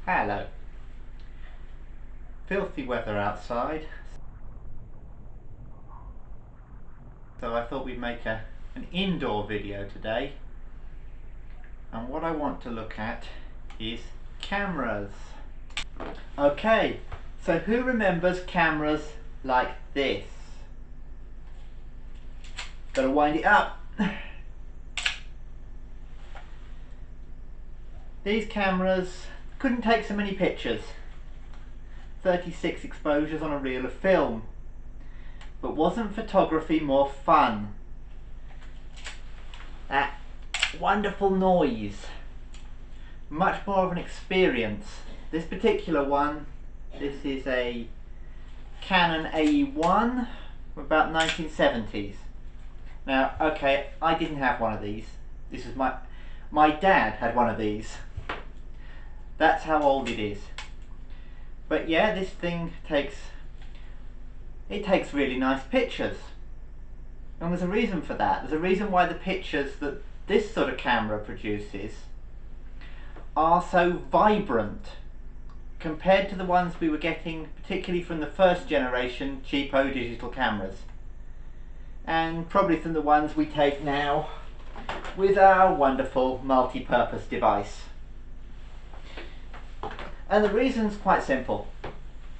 Hello. Filthy weather outside, so I thought we'd make an indoor video today, and what I want to look at is cameras. Okay, so who remembers cameras like this? Gotta wind it up. These cameras couldn't take so many pictures. 36 exposures on a reel of film. But wasn't photography more fun? That wonderful noise. Much more of an experience. This particular one, this is a Canon AE-1 from about 1970s. Now, okay, I didn't have one of these. This is my dad had one of these. That's how old it is. But yeah, this thing takes really nice pictures. And there's a reason for that. There's a reason why the pictures that this sort of camera produces are so vibrant compared to the ones we were getting, particularly from the first generation cheapo digital cameras, and probably from the ones we take now with our wonderful multi-purpose device. And the reason's quite simple.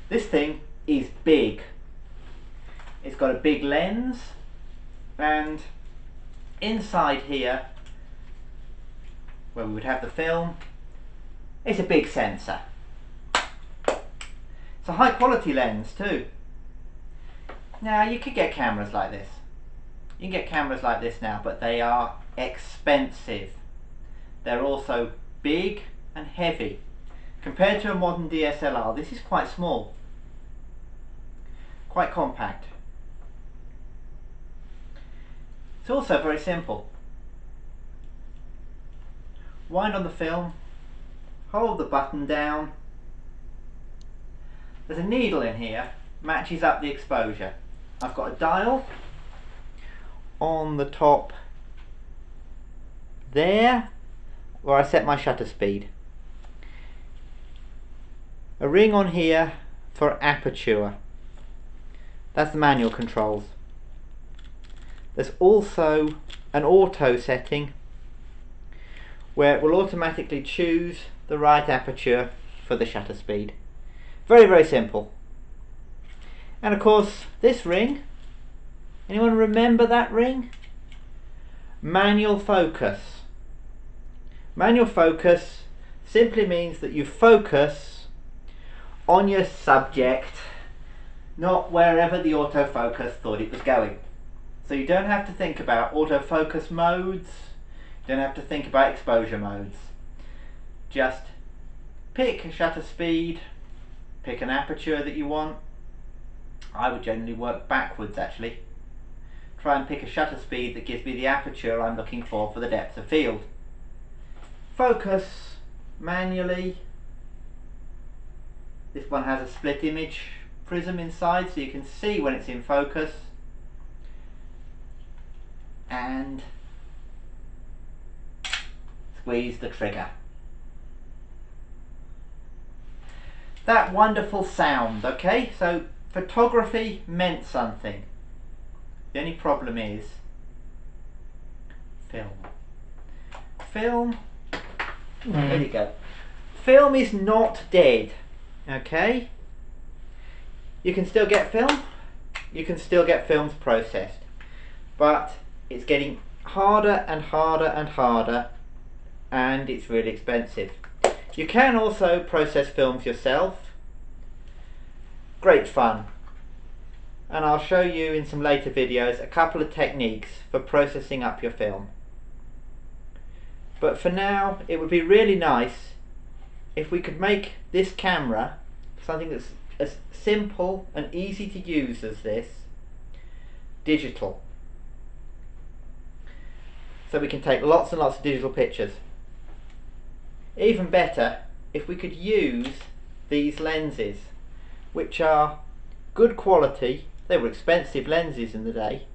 This thing is big. It's got a big lens, and inside here, where we would have the film, it's a big sensor. It's a high quality lens too. Now you could get cameras like this. You can get cameras like this now, but they are expensive. They're also big and heavy. Compared to a modern DSLR, this is quite small, quite compact. It's also very simple. Wind on the film, hold the button down. There's a needle in here, matches up the exposure. I've got a dial on the top there where I set my shutter speed. A ring on here for aperture. That's the manual controls. There's also an auto setting where it will automatically choose the right aperture for the shutter speed. Very, very simple. And of course this ring, anyone remember that ring? Manual focus. Manual focus simply means that you focus on your subject, not wherever the autofocus thought it was going. So you don't have to think about autofocus modes, you don't have to think about exposure modes. Just pick a shutter speed, pick an aperture that you want. I would generally work backwards actually. Try and pick a shutter speed that gives me the aperture I'm looking for the depth of field. Focus manually. This one has a split image prism inside, so you can see when it's in focus. And squeeze the trigger. That wonderful sound, okay? So photography meant something. The only problem is film. Film, there you go. Film is not dead. Okay, you can still get film, you can still get films processed, but it's getting harder and harder and harder, and it's really expensive. You can also process films yourself. Great fun, and I'll show you in some later videos a couple of techniques for processing up your film. But for now, it would be really nice if we could make this camera something that's as simple and easy to use as this, digital. So we can take lots and lots of digital pictures. Even better if we could use these lenses, which are good quality. They were expensive lenses in the day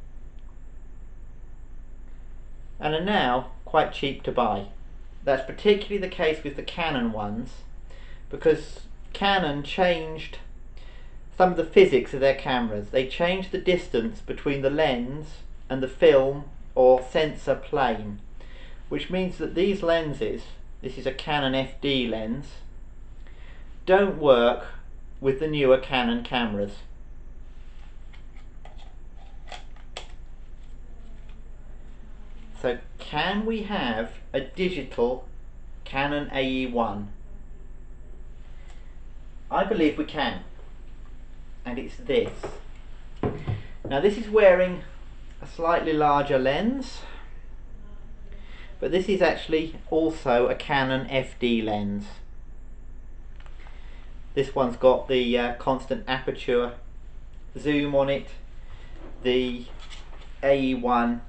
and are now quite cheap to buy. That's particularly the case with the Canon ones, because Canon changed some of the physics of their cameras. They changed the distance between the lens and the film or sensor plane, which means that these lenses, this is a Canon FD lens, don't work with the newer Canon cameras. So can we have a digital Canon AE-1? I believe we can, and it's this. Now this is wearing a slightly larger lens, but this is actually also a Canon FD lens. This one's got the constant aperture zoom on it. The AE-1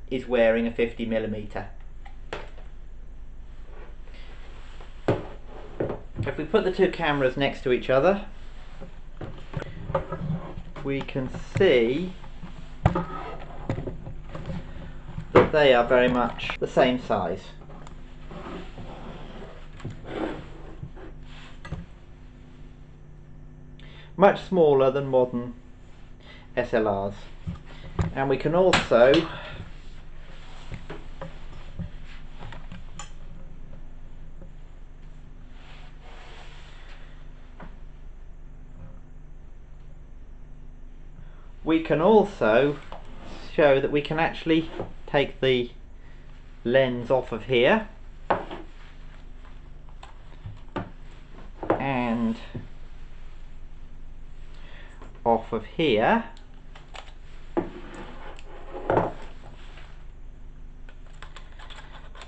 is wearing a 50mm. If we put the two cameras next to each other, we can see that they are very much the same size. Much smaller than modern SLRs. And we can also show that we can actually take the lens off of here and off of here,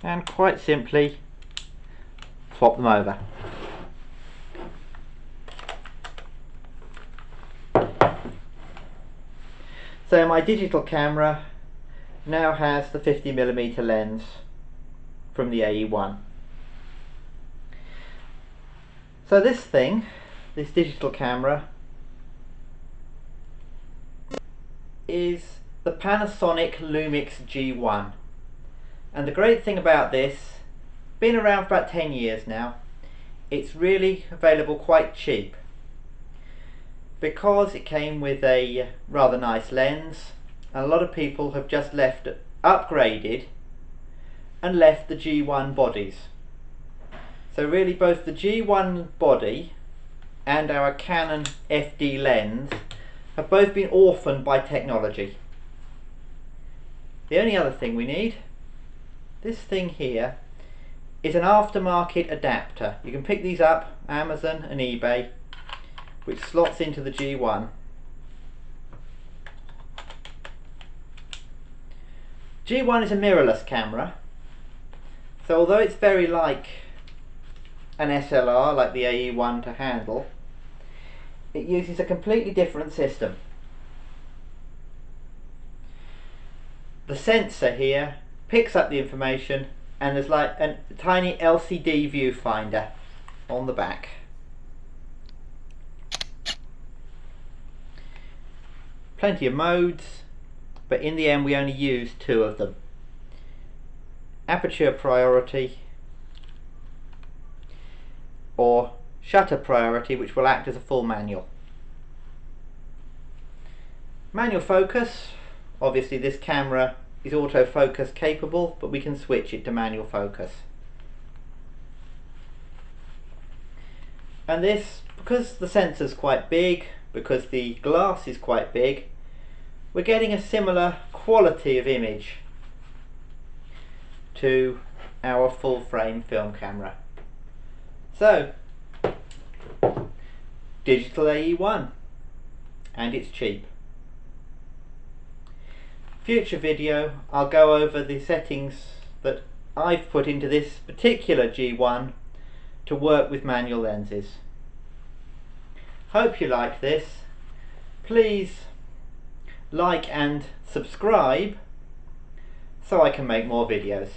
and quite simply flop them over. So my digital camera now has the 50mm lens from the AE-1. So this digital camera, is the Panasonic G1. And the great thing about this, been around for about 10 years now, it's really available quite cheap. Because it came with a rather nice lens, a lot of people have just upgraded and left the G1 bodies. So really both the G1 body and our Canon FD lens have both been orphaned by technology. The only other thing we need, this thing here, is an aftermarket adapter. You can pick these up, Amazon and eBay, which slots into the G1. G1 is a mirrorless camera, so although it's very like an SLR, like the AE-1 to handle, it uses a completely different system. The sensor here picks up the information, and there's like a tiny LCD viewfinder on the back. Plenty of modes, but in the end we only use 2 of them. Aperture priority or shutter priority, which will act as a full manual. Manual focus, obviously this camera is autofocus capable, but we can switch it to manual focus. And this, because the sensor's quite big, because the glass is quite big, we're getting a similar quality of image to our full frame film camera. So, digital AE-1, and it's cheap. Future video I'll go over the settings that I've put into this particular G1 to work with manual lenses. Hope you like this. Please like and subscribe so I can make more videos.